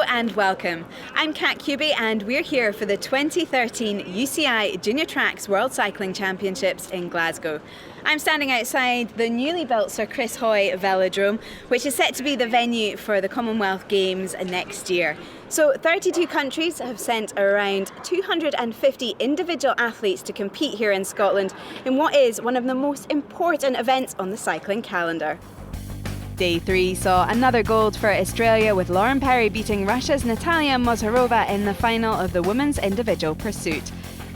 and welcome. I'm Kat Cuby and we're here for the 2013 UCI Junior Tracks World Cycling Championships in Glasgow. I'm standing outside the newly built Sir Chris Hoy Velodrome, which is set to be the venue for the Commonwealth Games next year. So 32 countries have sent around 250 individual athletes to compete here in Scotland in what is one of the most important events on the cycling calendar. Day 3 saw another gold for Australia, with Lauren Perry beating Russia's Natalia Mozharova in the final of the women's individual pursuit.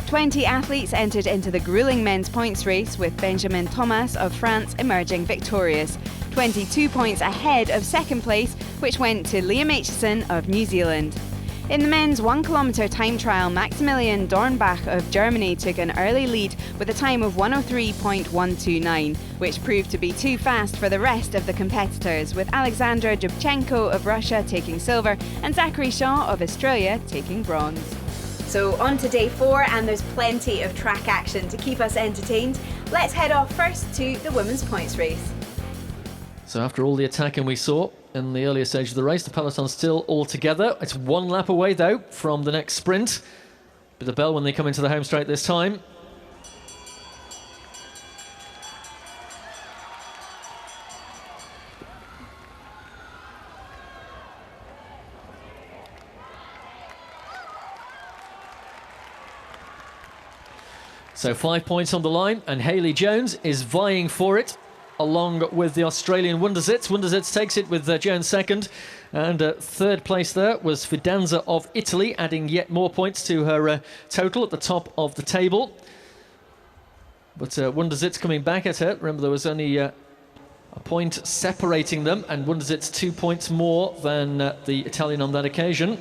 20 athletes entered into the gruelling men's points race, with Benjamin Thomas of France emerging victorious, 22 points ahead of second place, which went to Liam Aitchison of New Zealand. In the men's 1 kilometre time trial, Maximilian Dornbach of Germany took an early lead with a time of 1:03.129, which proved to be too fast for the rest of the competitors, with Alexandra Dubchenko of Russia taking silver and Zachary Shaw of Australia taking bronze. So on to day 4, and there's plenty of track action to keep us entertained. Let's head off first to the women's points race. So after all the attacking we saw in the earlier stage of the race, the peloton's still all together. It's 1 lap away though from the next sprint. Bit of bell when they come into the home straight this time. So 5 points on the line, and Hayley Jones is vying for it, along with the Australian Wunderzetts. Wunderzetts takes it with Jones second, and third place there was Fidanza of Italy, adding yet more points to her total at the top of the table. But Wunderzetts coming back at her. Remember, there was only a point separating them, and Wunderzetts 2 points more than the Italian on that occasion.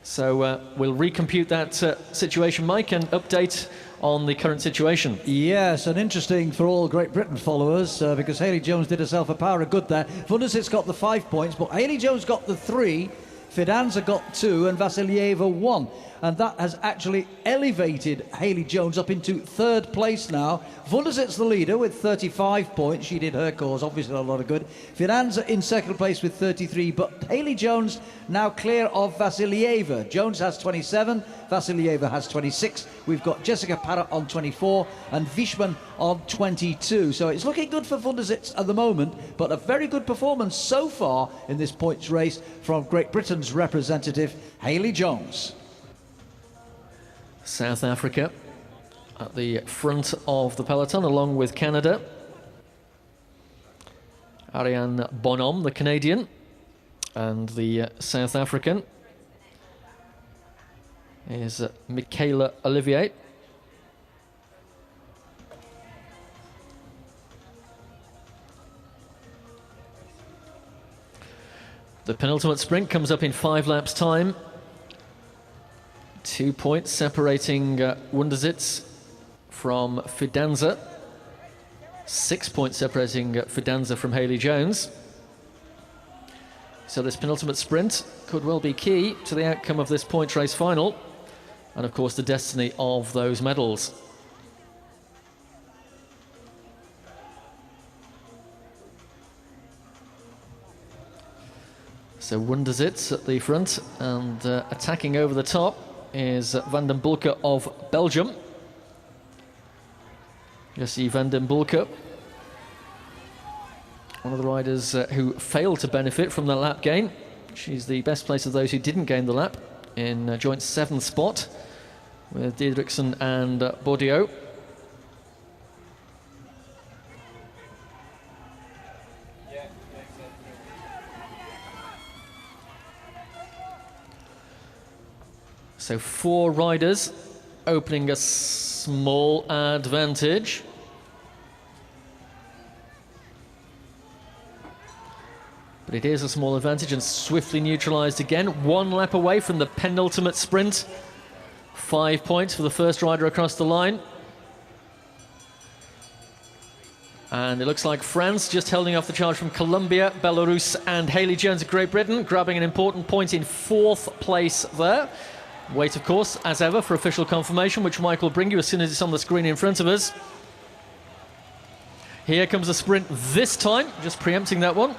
So we'll recompute that situation, Mike, and update on the current situation. Yes, and interesting for all Great Britain followers, because Hayley Jones did herself a power of good there. Wunderzetts got the 5 points, but Hayley Jones got the 3, Fidanza got 2, and Vasilieva 1. And that has actually elevated Hayley Jones up into third place now. Wunderzetts the leader with 35 points. She did her cause, obviously a lot of good. Fidanza in second place with 33, but Hayley Jones now clear of Vasilieva. Jones has 27, Vasilieva has 26. We've got Jessica Parrott on 24 and Vishman on 22. So it's looking good for Wunderzetts at the moment, but a very good performance so far in this points race from Great Britain's representative, Hayley Jones. South Africa at the front of the peloton, along with Canada. Ariane Bonhomme, the Canadian, and the South African is Michaela Olivier. The penultimate sprint comes up in 5 laps' time. 2 points separating Wunderzetts from Fidanza. 6 points separating Fidanza from Hayley Jones. So this penultimate sprint could well be key to the outcome of this points race final, and of course the destiny of those medals. So Wunderzetts at the front, and attacking over the top is Van den Bulke of Belgium. Jessie Van den Bulke, one of the riders who failed to benefit from the lap gain. She's the best place of those who didn't gain the lap, in joint 7th spot with Diedrichsen and Bordeaux. So 4 riders opening a small advantage. But it is a small advantage and swiftly neutralised again. 1 lap away from the penultimate sprint. 5 points for the first rider across the line. And it looks like France just holding off the charge from Colombia, Belarus and Hayley Jones of Great Britain, grabbing an important point in 4th place there. Wait, of course, as ever, for official confirmation, which Mike will bring you as soon as it's on the screen in front of us. Here comes the sprint this time, just preempting that one.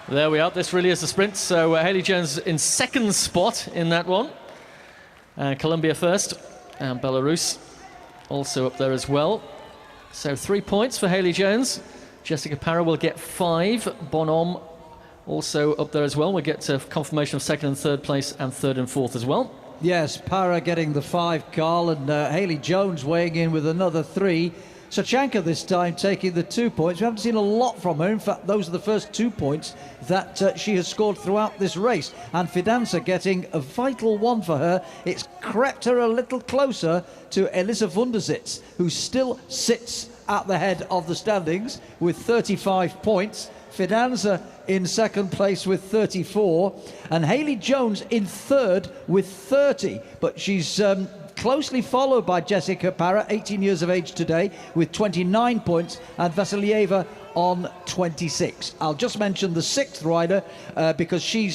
There we are. This really is a sprint. So Hayley Jones in second spot in that one. Colombia first. And Belarus also up there as well. So 3 points for Hayley Jones. Jessica Parra will get 5. Bonhomme also up there as well. We'll get confirmation of second and third place and third and fourth as well. Yes, Parra getting the 5, Carl, and Hayley Jones weighing in with another 3. Sachanka this time taking the 2 points. We haven't seen a lot from her. In fact, those are the first 2 points that she has scored throughout this race. And Fidanza getting a vital one for her. It's crept her a little closer to Elisa Wundersitz, who still sits at the head of the standings with 35 points. Fidanza in second place with 34. And Hayley Jones in third with 30. But she's closely followed by Jessica Parra, 18 years of age today, with 29 points, and Vasilieva on 26. I'll just mention the 6th rider because she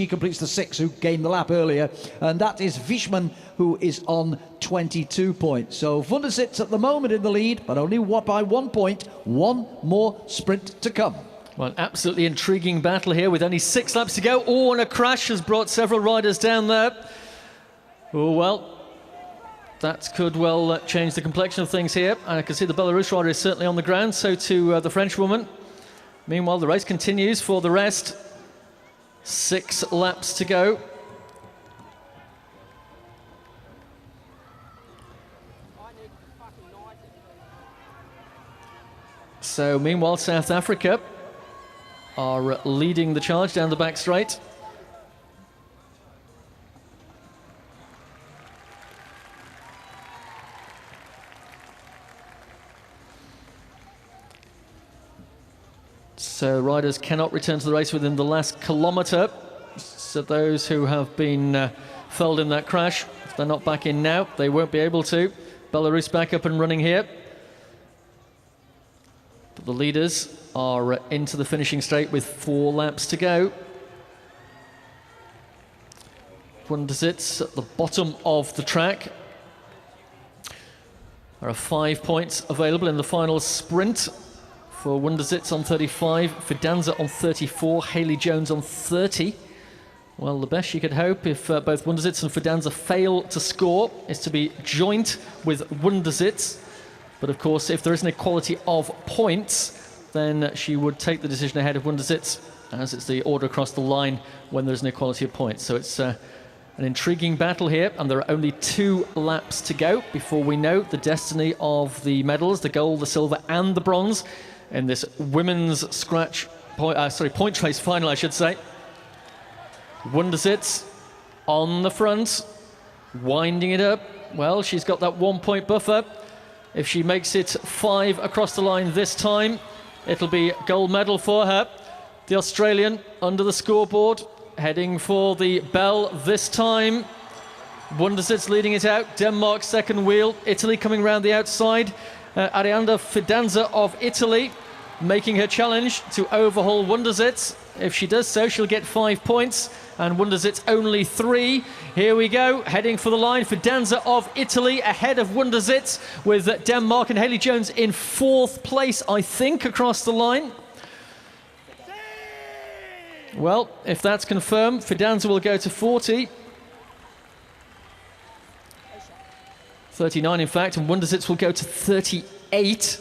completes the 6 who gained the lap earlier, and that is Vishman, who is on 22 points. So Wundersitz at the moment in the lead, but only by 1 point. One more sprint to come. Well, an absolutely intriguing battle here with only 6 laps to go. Oh, and a crash has brought several riders down there. Oh, well, that could well change the complexion of things here. And I can see the Belarus rider is certainly on the ground, so too the French woman. Meanwhile, the race continues for the rest. 6 laps to go. So, meanwhile, South Africa are leading the charge down the back straight. So riders cannot return to the race within the last kilometre. So those who have been felled in that crash, if they're not back in now, they won't be able to. Belarus back up and running here. But the leaders are into the finishing straight with 4 laps to go. Wundersitz at the bottom of the track. There are 5 points available in the final sprint for Wundersitz on 35, Fidanza on 34, Hayley Jones on 30. Well, the best you could hope if both Wundersitz and Fidanza fail to score is to be joint with Wundersitz. But of course, if there is an equality of points, then she would take the decision ahead of Wundersitz, as it's the order across the line when there's an equality of points. So it's an intriguing battle here, and there are only 2 laps to go before we know the destiny of the medals, the gold, the silver and the bronze, in this women's point race final, I should say. Wundersitz on the front, winding it up. Well, she's got that 1 point buffer. If she makes it 5 across the line this time, it'll be gold medal for her. The Australian under the scoreboard, heading for the bell this time. Wundersitz leading it out. Denmark second wheel. Italy coming round the outside. Arianda Fidanza of Italy making her challenge to overhaul Wundersitz. If she does so, she'll get 5 points, and Wundersitz only 3. Here we go, heading for the line. Fidanza of Italy ahead of Wundersitz, with Denmark and Hayley Jones in 4th place, I think, across the line. Well, if that's confirmed, Fidanza will go to 40. 39, in fact, and Wundersitz will go to 38.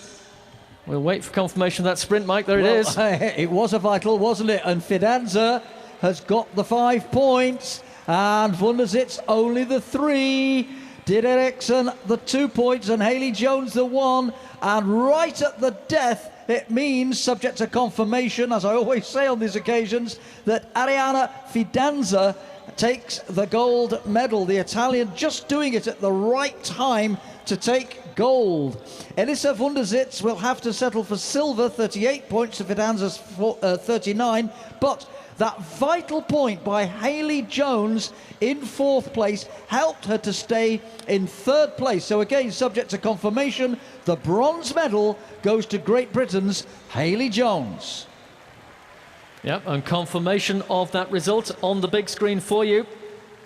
We'll wait for confirmation of that sprint, Mike. There it is. It was a vital, wasn't it? And Fidanza has got the 5 points, and Wundersitz only the 3. Did Eriksson the 2 points, and Hayley Jones the 1. And right at the death, it means, subject to confirmation, as I always say on these occasions, that Arianda Fidanza takes the gold medal. The Italian just doing it at the right time to take gold. Elisa Wundersitz will have to settle for silver, 38 points to Fidanza's 39, but that vital point by Hayley Jones in 4th place helped her to stay in 3rd place. So again, subject to confirmation, the bronze medal goes to Great Britain's Hayley Jones. Yep, and confirmation of that result on the big screen for you.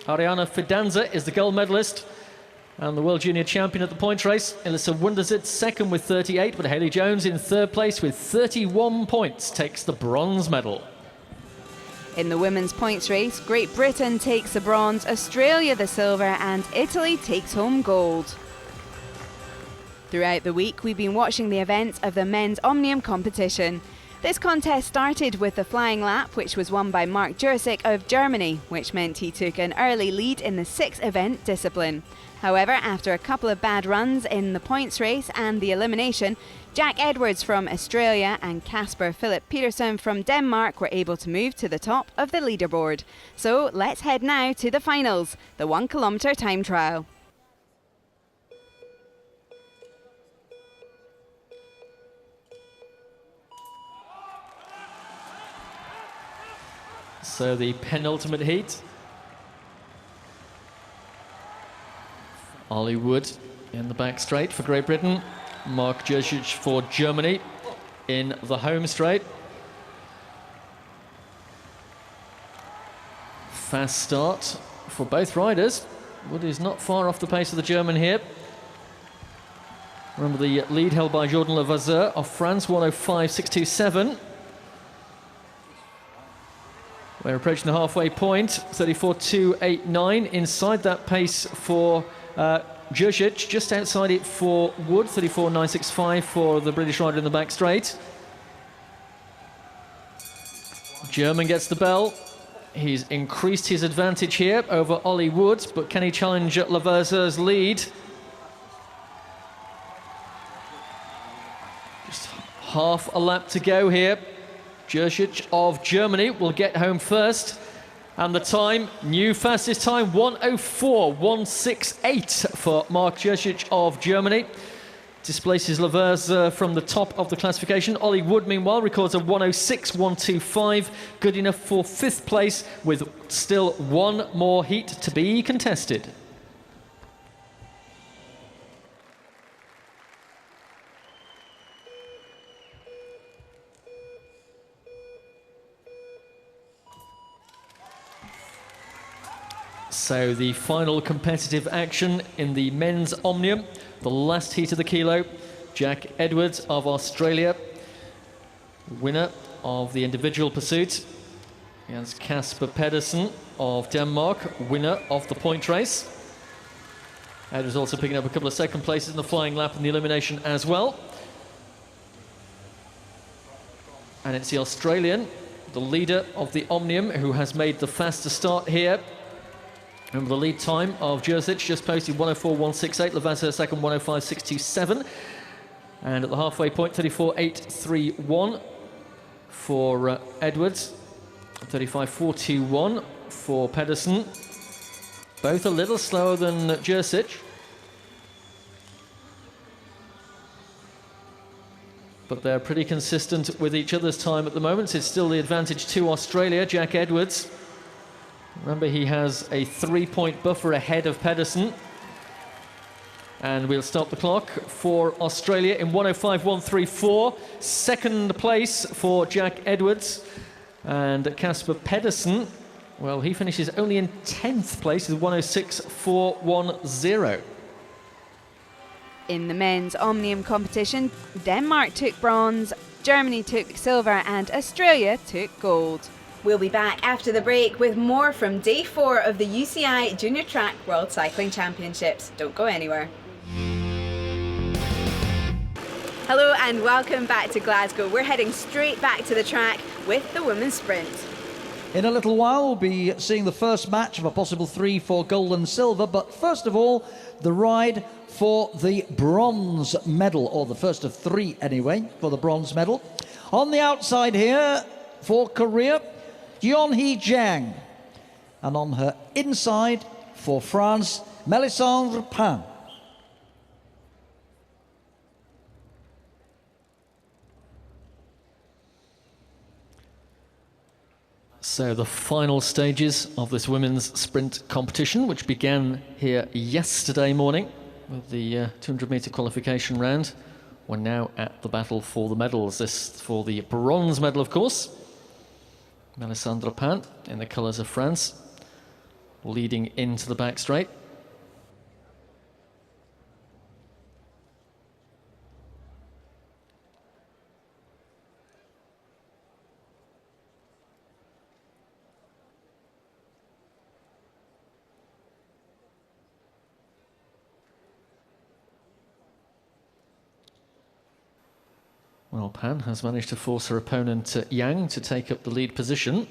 Arianda Fidanza is the gold medalist and the World Junior Champion at the points race. Elisa Wundersitz second with 38, but Hayley Jones in 3rd place with 31 points takes the bronze medal. In the women's points race, Great Britain takes the bronze, Australia the silver, and Italy takes home gold. Throughout the week, we've been watching the events of the men's Omnium competition. This contest started with the flying lap, which was won by Mark Jurczyk of Germany, which meant he took an early lead in the 6th event discipline. However, after a couple of bad runs in the points race and the elimination, Jack Edwards from Australia and Casper Philip Peterson from Denmark were able to move to the top of the leaderboard. So let's head now to the finals, the 1 kilometre time trial. So the penultimate heat. Ollie Wood in the back straight for Great Britain. Mark Jurczyk for Germany in the home straight. Fast start for both riders. Wood is not far off the pace of the German here. Remember the lead held by Jordan Levasseur of France, 105.627. We're approaching the halfway point, 34.289. Inside that pace for Jurczyk, just outside it for Wood, 34.965 for the British rider in the back straight. German gets the bell. He's increased his advantage here over Ollie Wood, but can he challenge Levasseur's lead? Just half a lap to go here. Jurczyk of Germany will get home first. And the time, new fastest time, 104.168 for Mark Jurczyk of Germany. Displaces Levasseur from the top of the classification. Ollie Wood, meanwhile, records a 106.125. Good enough for 5th place, with still one more heat to be contested. So the final competitive action in the men's Omnium, the last heat of the kilo. Jack Edwards of Australia, winner of the individual pursuit, against Casper Pedersen of Denmark, winner of the point race. Edwards also picking up a couple of second places in the flying lap and the elimination as well. And it's the Australian, the leader of the Omnium, who has made the fastest start here. Remember the lead time of Jurczyk, just posted 104.168, Levasseur second, 105.627. And at the halfway point, 34.831 for Edwards, 35.421 for Pedersen. Both a little slower than Jurczyk. But they're pretty consistent with each other's time at the moment. It's still the advantage to Australia, Jack Edwards. Remember, he has a 3-point buffer ahead of Pedersen. And we'll stop the clock for Australia in 105.134. Second place for Jack Edwards. And Casper Pedersen, well, he finishes only in 10th place with 106.410. In the men's Omnium competition, Denmark took bronze, Germany took silver, and Australia took gold. We'll be back after the break with more from day 4 of the UCI Junior Track World Cycling Championships. Don't go anywhere. Hello and welcome back to Glasgow. We're heading straight back to the track with the women's sprint. In a little while, we'll be seeing the first match of a possible 3 for gold and silver. But first of all, the ride for the bronze medal, or the first of 3 anyway, for the bronze medal. On the outside here for Korea, Yeonhee Jang. And on her inside for France, Melisandre Pain. So the final stages of this women's sprint competition, which began here yesterday morning with the 200-metre qualification round. We're now at the battle for the medals. This for the bronze medal, of course. Melisandre Pain in the colours of France, leading into the back straight. Well, Pan has managed to force her opponent Yang to take up the lead position.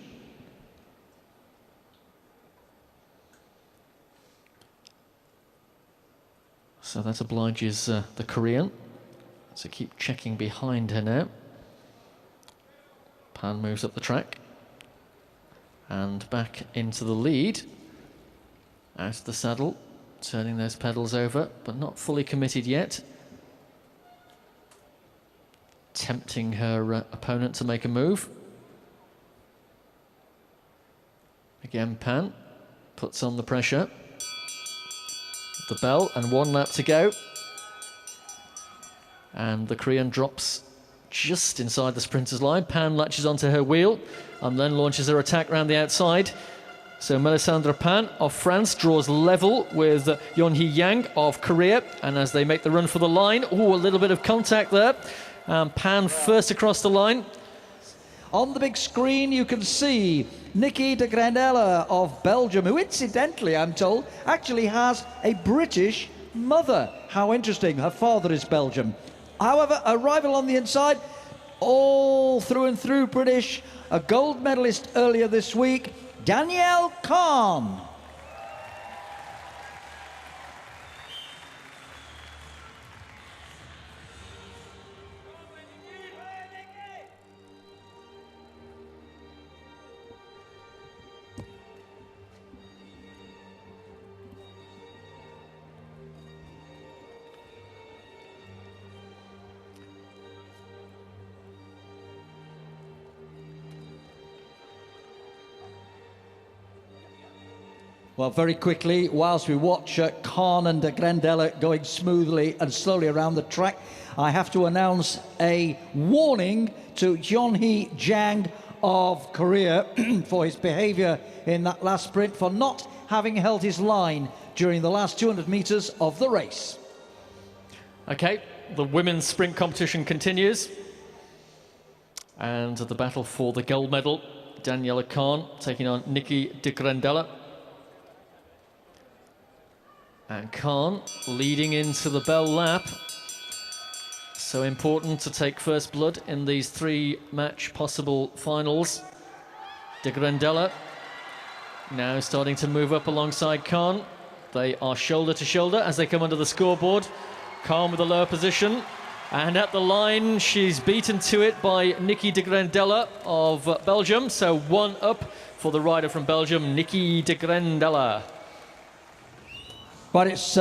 So that obliges the Korean to keep checking behind her now. Pan moves up the track and back into the lead. Out of the saddle, turning those pedals over, but not fully committed yet. Tempting her opponent to make a move. Again, Pan puts on the pressure. The bell and 1 lap to go. And the Korean drops just inside the sprinter's line. Pan latches onto her wheel and then launches her attack round the outside. So Melisandre Pan of France draws level with Yeonhee Yang of Korea. And as they make the run for the line, a little bit of contact there. Pan first across the line. On the big screen, you can see Nicky de Grandella of Belgium, who incidentally, I'm told, actually has a British mother. How interesting. Her father is Belgium. However, a rival on the inside, all through and through British, a gold medalist earlier this week, Danielle Kahn. Well, very quickly, whilst we watch Kahn and de Grandella going smoothly and slowly around the track, I have to announce a warning to Yeonhee Jang of Korea for his behaviour in that last sprint, for not having held his line during the last 200 metres of the race. Okay, the women's sprint competition continues. And the battle for the gold medal, Daniela Kahn taking on Nicky de Grandella. And Kahn leading into the bell lap. So important to take first blood in these 3-match possible finals. De Grandella now starting to move up alongside Kahn. They are shoulder to shoulder as they come under the scoreboard. Kahn with a lower position. And at the line, she's beaten to it by Nicky de Grandella of Belgium. So 1 up for the rider from Belgium, Nicky de Grandella. But it's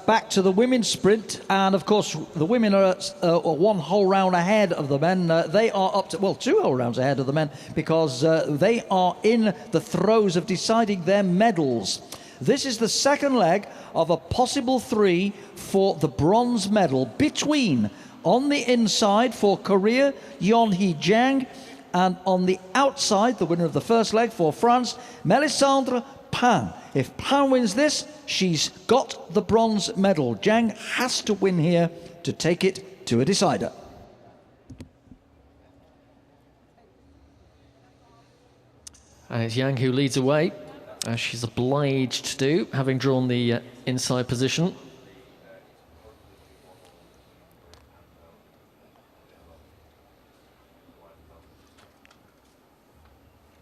back to the women's sprint, and of course the women are 1 whole round ahead of the men. They are up to, well, 2 whole rounds ahead of the men, because they are in the throes of deciding their medals. This is the second leg of a possible 3 for the bronze medal between, on the inside for Korea, Yeonhee Jang, and on the outside, the winner of the first leg for France, Melisandre Pan. If Pan wins this, she's got the bronze medal. Jang has to win here to take it to a decider. And it's Yang who leads away, as she's obliged to do, having drawn the inside position.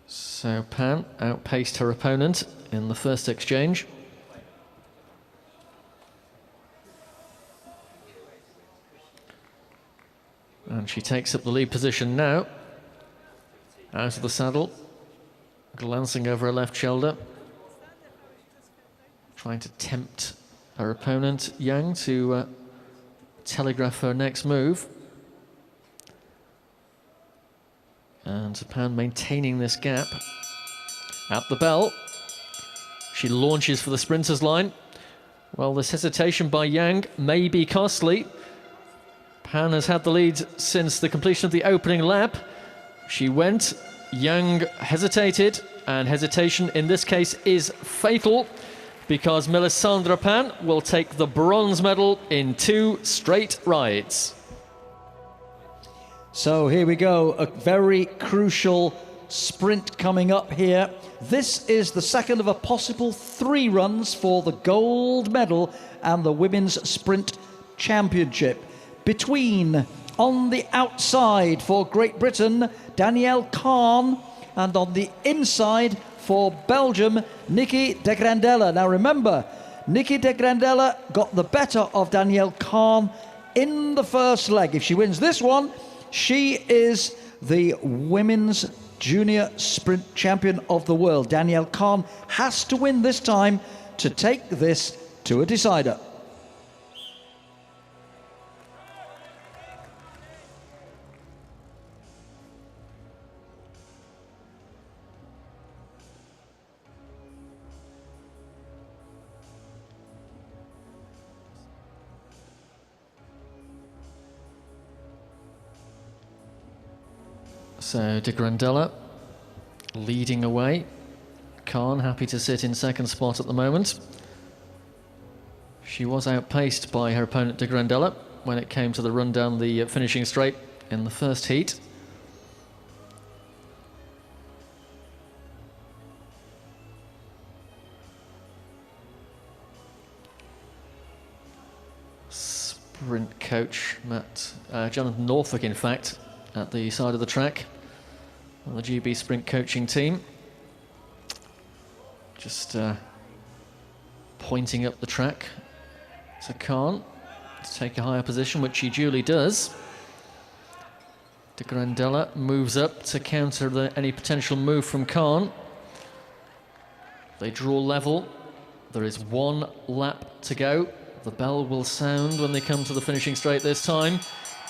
So Pan outpaced her opponent in the first exchange. And she takes up the lead position now. Out of the saddle, glancing over her left shoulder. Trying to tempt her opponent, Yang, to telegraph her next move. And Pan maintaining this gap. At the bell, she launches for the sprinter's line. Well, this hesitation by Yang may be costly. Pan has had the lead since the completion of the opening lap. She went, Yang hesitated, and hesitation in this case is fatal, because Melisandre Pan will take the bronze medal in 2 straight rides. So here we go, a very crucial sprint coming up here. This is the second of a possible 3 runs for the gold medal and the women's sprint championship between On the outside for Great Britain, Danielle Kahn. And on the inside for Belgium, Nikki de Grandella. Now remember, Nikki de Grandella got the better of Danielle Kahn in the first leg. If she wins this one, she is the women's junior sprint champion of the world. Danielle Kahn has to win this time to take this to a decider. So de Grandella leading away. Kahn happy to sit in second spot at the moment. She was outpaced by her opponent de Grandella when it came to the run down the finishing straight in the first heat. Sprint coach Jonathan Norfolk, in fact, at the side of the track on the GB Sprint coaching team. Just pointing up the track to Kahn to take a higher position, which she duly does. De Grandella moves up to counter any potential move from Kahn. They draw level. There is 1 lap to go. The bell will sound when they come to the finishing straight this time.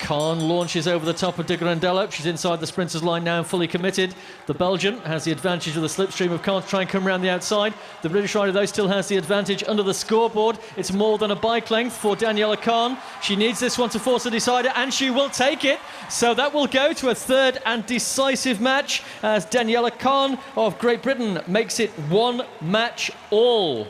Kahn launches over the top of de Grandella. She's inside the sprinter's line now and fully committed. The Belgian has the advantage of the slipstream of Kahn to try and come around the outside. The British rider, though, still has the advantage under the scoreboard. It's more than a bike length for Daniela Kahn. She needs this one to force a decider, and she will take it. So that will go to a third and decisive match as Daniela Kahn of Great Britain makes it 1 match all.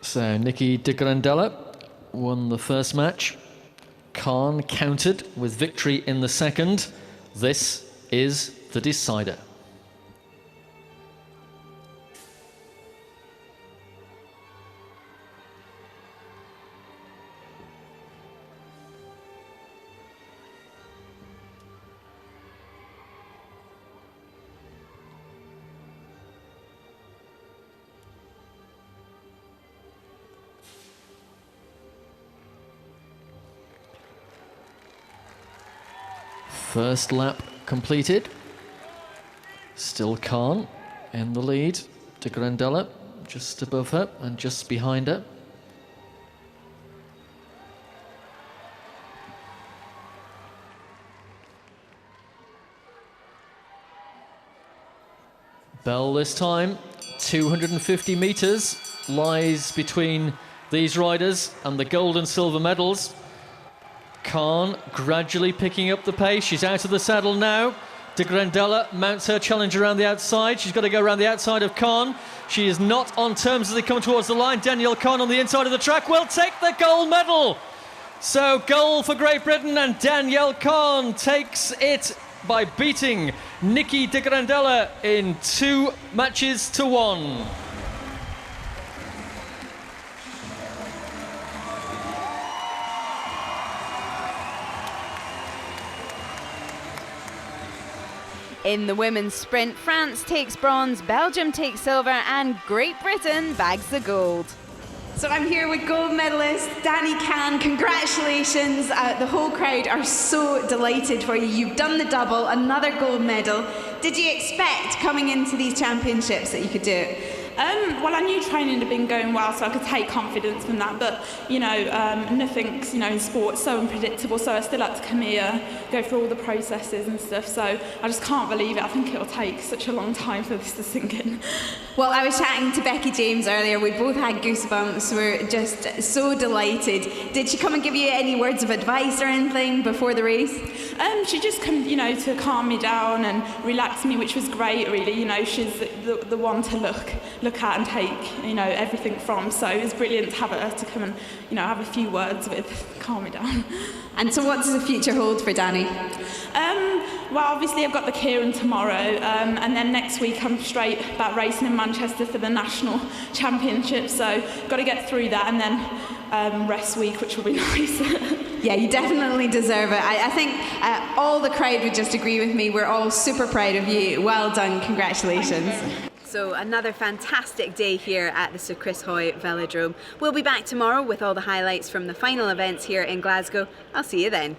So Nikki de Grandella won the first match. Kahn countered with victory in the second. This is the decider. First lap completed. Still Kahn in the lead. De Grandella just above her and just behind her. Bell this time. 250 metres lies between these riders and the gold and silver medals. Kahn gradually picking up the pace. She's out of the saddle now. De Grandella mounts her challenge around the outside. She's got to go around the outside of Kahn. She is not on terms as they come towards the line. Danielle Kahn on the inside of the track will take the gold medal. So gold for Great Britain, and Danielle Kahn takes it by beating Nikki de Grandella in 2 matches to 1. In the women's sprint, France takes bronze, Belgium takes silver, and Great Britain bags the gold. So I'm here with gold medalist Dani Kahn. Congratulations. The whole crowd are so delighted for you. You've done the double, another gold medal. Did you expect coming into these championships that you could do it? Well, I knew training had been going well, so I could take confidence from that. But, nothing's, in sport so unpredictable. So I still had to come here, go through all the processes and stuff. So I just can't believe it. I think it'll take such a long time for this to sink in. Well, I was chatting to Becky James earlier. We both had goosebumps. We're just so delighted. Did she come and give you any words of advice or anything before the race? She just come, to calm me down and relax me, which was great, really. She's the one to look at and take, everything from. So it was brilliant to have her to come and, have a few words with, calm me down. And so what does the future hold for Dani? Well, obviously I've got the Kieran tomorrow, and then next week I'm straight back racing in my Manchester for the national championship. So got to get through that and then rest week, which will be nice. Yeah, you definitely deserve it. I think all the crowd would just agree with me. We're all super proud of you. Well done, congratulations. So another fantastic day here at the Sir Chris Hoy Velodrome. We'll be back tomorrow with all the highlights from the final events here in Glasgow. I'll see you then.